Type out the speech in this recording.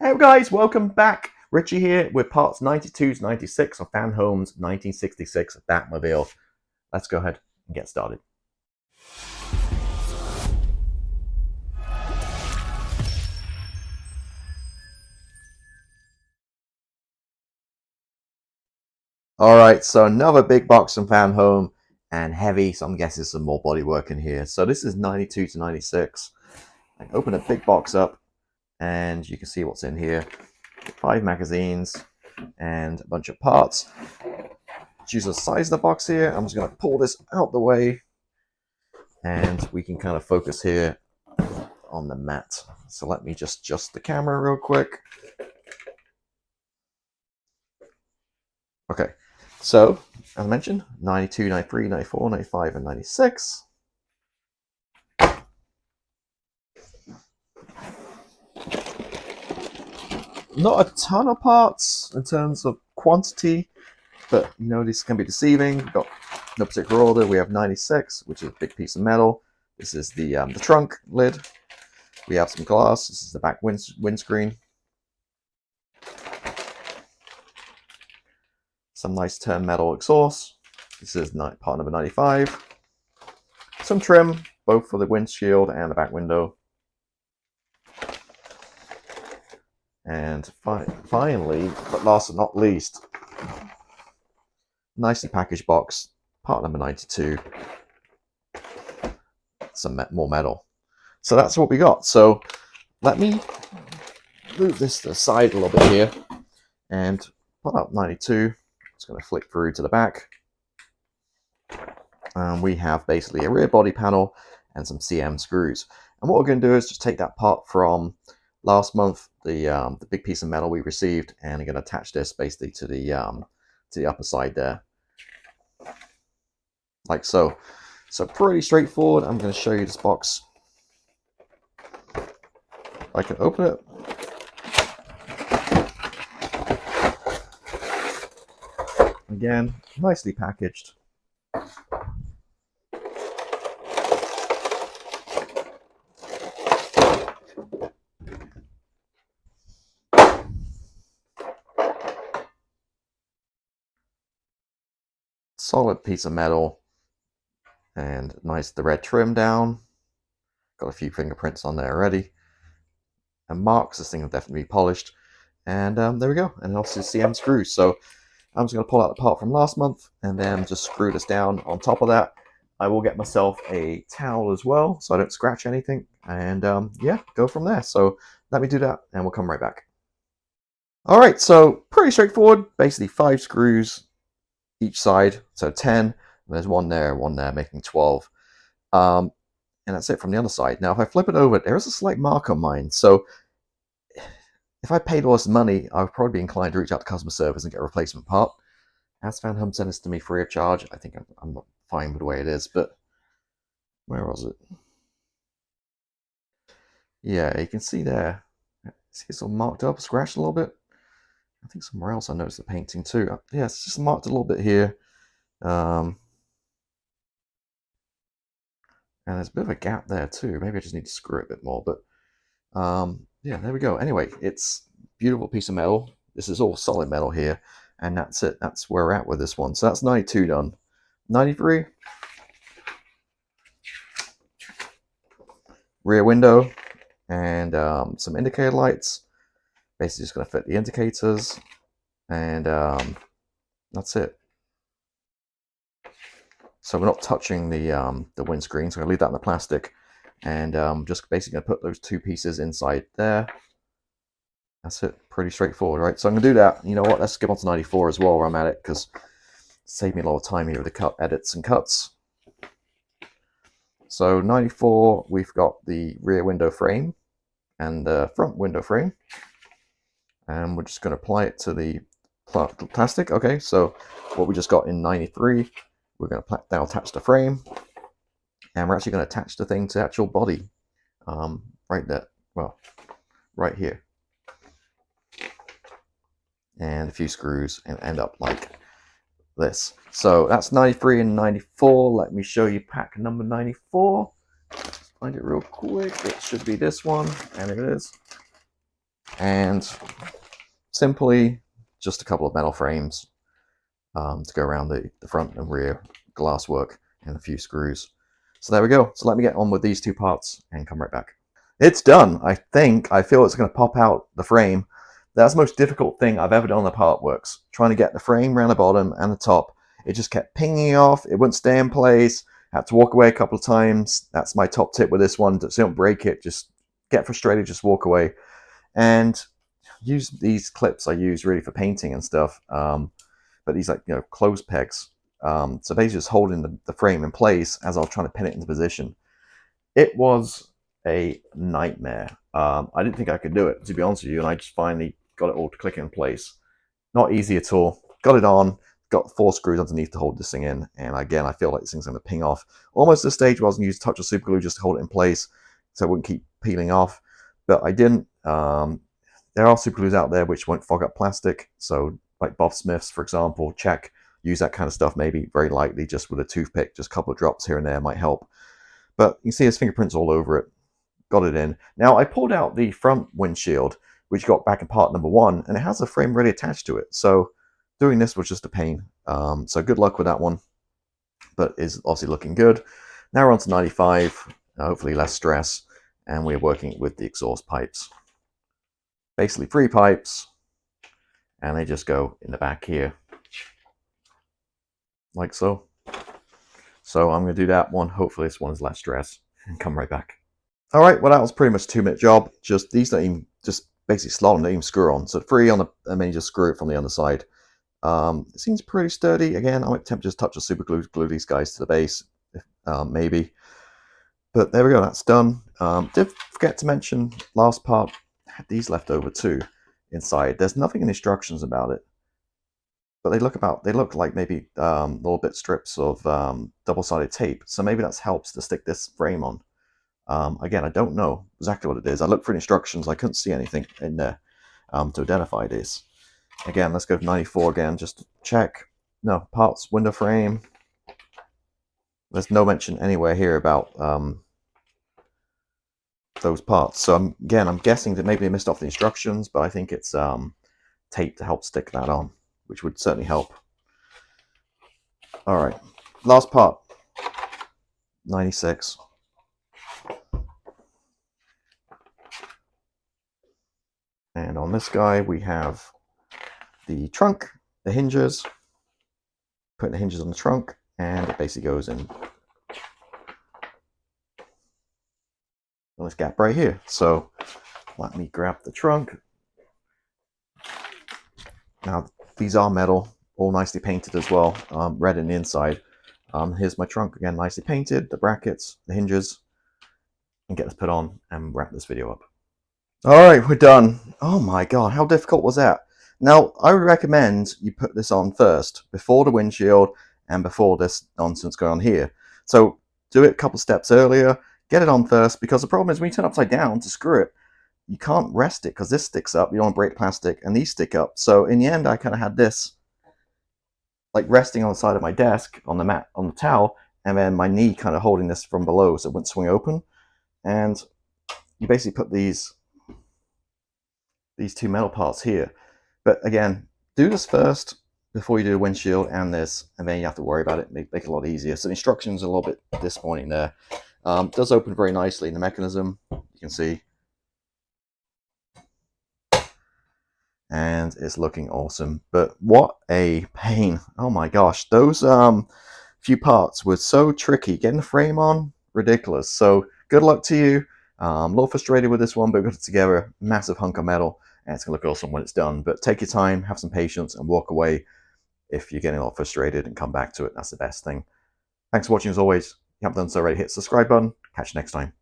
Hey guys, welcome back. Richie here with parts 92 to 96 of Fanhome's 1966 Batmobile. Let's go ahead and get started. Alright, so another big box from Fanhome and heavy, so I'm guessing some more bodywork in here. So this is 92 to 96. I open a big box up and you can see what's in here. 5 magazines and a bunch of parts. Choose the size of the box here. I'm just going to pull this out the way and we can kind of focus here on the mat. So let me just adjust the camera real quick. Okay, so as I mentioned, 92, 93, 94, 95, and 96. Not a ton of parts in terms of quantity, but you know, this can be deceiving. We've got no particular order. We have 96, which is a big piece of metal. This is the trunk lid. We have some glass. This is the back windscreen. Some nice turn metal exhaust. This is part number 95. Some trim, both for the windshield and the back window. And finally, but last but not least, nicely packaged box, part number 92. Some more metal. So that's what we got. So let me move this to the side a little bit here and pull out 92. It's going to flick through to the back. We have basically a rear body panel and some CM screws. And what we're going to do is just take that part from last month, the big piece of metal we received, and I'm going to attach this basically to the upper side there, like so. So pretty straightforward. I'm going to show you this box. I can open it. Again, nicely packaged. Solid piece of metal and nice the red trim down. Got a few fingerprints on there already and marks. This thing will definitely be polished. And there we go. And also CM screws. So I'm just going to pull out the part from last month and then just screw this down on top of that. I will get myself a towel as well so I don't scratch anything. And yeah, go from there. So let me do that and we'll come right back. All right, so pretty straightforward. Basically 5 screws each side, so 10. There's one there, making 12. And that's it from the other side. Now, if I flip it over, there is a slight mark on mine. So if I paid all this money, I would probably be inclined to reach out to customer service and get a replacement part. As Fanhome sent this to me free of charge, I think I'm not fine with the way it is, but where was it? Yeah, you can see there. See it's all marked up, scratched a little bit. I think somewhere else I noticed the painting too. Yeah, it's just marked a little bit here. And there's a bit of a gap there too. Maybe I just need to screw it a bit more, but yeah, there we go. Anyway, it's a beautiful piece of metal. This is all solid metal here, and that's it. That's where we're at with this one. So that's 92 done. 93. Rear window and some indicator lights. Basically just going to fit the indicators, and that's it. So we're not touching the windscreen, so I'm going to leave that in the plastic, and just basically going to put those 2 pieces inside there. That's it. Pretty straightforward, right? So I'm going to do that. You know what? Let's skip on to 94 as well while I'm at it, because it saved me a lot of time here with the cut edits and cuts. So 94, we've got the rear window frame and the front window frame. And we're just going to apply it to the plastic. Okay, so what we just got in 93, we're going to now attach the frame. And we're actually going to attach the thing to the actual body. Right there. Well, right here. And a few screws and end up like this. So that's 93 and 94. Let me show you pack number 94. Let's find it real quick. It should be this one. And it is. and simply just a couple of metal frames to go around the front and rear glasswork and a few screws. So there we go. So let me get on with these two parts and come right back. It's done. I feel it's going to pop out the frame. That's the most difficult thing I've ever done on the part works. Trying to get the frame around the bottom and the top. It just kept pinging off. It wouldn't stay in place. Had to walk away a couple of times. That's my top tip with this one. So don't break it. Just get frustrated. Just walk away. And use these clips I use really for painting and stuff. But these clothes pegs. So basically just holding the frame in place as I was trying to pin it into position. It was a nightmare. I didn't think I could do it, to be honest with you, and I just finally got it all to click in place. Not easy at all. Got it on, got 4 screws underneath to hold this thing in, and again, I feel like this thing's going to ping off. Almost at the stage where I was going to use a touch of super glue just to hold it in place so it wouldn't keep peeling off, but I didn't. There are super glues out there which won't fog up plastic, so like Bob Smith's, for example, check. Use that kind of stuff maybe very lightly, just with a toothpick, just a couple of drops here and there might help. But you can see his fingerprints all over it. Got it in. Now I pulled out the front windshield, which got back in part number 1, and it has a frame ready attached to it. So doing this was just a pain. So good luck with that one, but is obviously looking good. Now we're on to 95, hopefully less stress, and we're working with the exhaust pipes. Basically 3 pipes, and they just go in the back here, like so. So I'm going to do that one. Hopefully this one is less stress, and come right back. All right, well that was pretty much a 2-minute job. Just these don't even, just basically slot them, don't even screw on. So 3 on the, and then you just screw it from the underside. It seems pretty sturdy. Again, I might attempt to just touch a super glue these guys to the base, maybe. But there we go, that's done. Did forget to mention, last part, I had these left over too inside. There's nothing in the instructions about it, but they look like maybe little bit strips of double-sided tape. So maybe that helps to stick this frame on. Again, I don't know exactly what it is. I looked for instructions. I couldn't see anything in there to identify this. Again, let's go to 94 again, just to check. No, parts, window frame. There's no mention anywhere here about those parts. So I'm guessing that maybe they missed off the instructions, but I think it's tape to help stick that on, which would certainly help. All right, last part, 96. And on this guy, we have the trunk, the hinges, putting the hinges on the trunk, and it basically goes in this gap right here. So let me grab the trunk. Now, these are metal, all nicely painted as well, red in the inside. Here's my trunk, again, nicely painted, the brackets, the hinges, and get this put on and wrap this video up. All right, we're done. Oh my God, how difficult was that? Now, I would recommend you put this on first, before the windshield and before this nonsense going on here. So do it a couple steps earlier, get it on first, because the problem is when you turn upside down to screw it, you can't rest it because this sticks up, you don't want to break plastic, and these stick up. So in the end, I kind of had this like resting on the side of my desk, on the mat, on the towel, and then my knee kind of holding this from below so it wouldn't swing open. And you basically put these 2 metal parts here. But again, do this first before you do the windshield and this, and then you have to worry about it, make it a lot easier. So the instructions are a little bit disappointing there. It does open very nicely in the mechanism, you can see. And it's looking awesome. But what a pain. Oh my gosh, those few parts were so tricky. Getting the frame on, ridiculous. So good luck to you. A little frustrated with this one, but we got it together. Massive hunk of metal, and it's going to look awesome when it's done. But take your time, have some patience, and walk away if you're getting a little frustrated and come back to it. That's the best thing. Thanks for watching as always. If you haven't done so already, hit the subscribe button. Catch you next time.